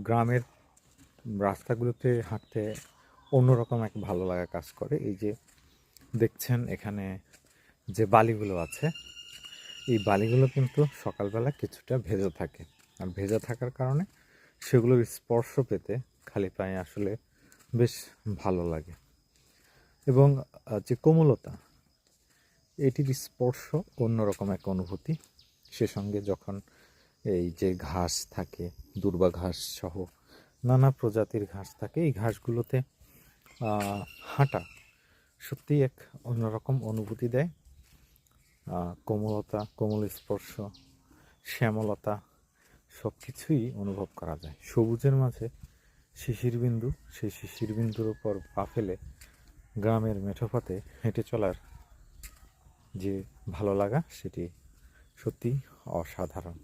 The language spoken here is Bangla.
গ্রামের রাস্তাগুলোতে হাঁটতে অন্যরকম এক ভালো লাগা কাজ করে। এই যে দেখছেন এখানে যে বালিগুলো আছে, এই বালিগুলো কিন্তু সকালবেলা কিছুটা ভেজা থাকে, আর ভেজা থাকার কারণে সেগুলোর স্পর্শ পেতে খালি পায়ে আসলে বেশ ভালো লাগে। এবং যে কোমলতা, এটির স্পর্শ অন্যরকম এক অনুভূতি। সে সঙ্গে যখন এই যে ঘাস থাকে, দূর্বা ঘাস সহ নানা প্রজাতির ঘাস থাকে, এই ঘাসগুলোতে হাঁটা সত্যিই এক অন্যরকম অনুভূতি দেয়। কোমলতা, কোমল স্পর্শ, শ্যামলতা সব কিছুই অনুভব করা যায়। সবুজের মাঝে শিশির বিন্দু, সেই শিশির বিন্দুর উপর পা ফেলে গ্রামের মেঠোপথে হেঁটে চলার যে ভালো লাগা, সেটি সত্যি অসাধারণ।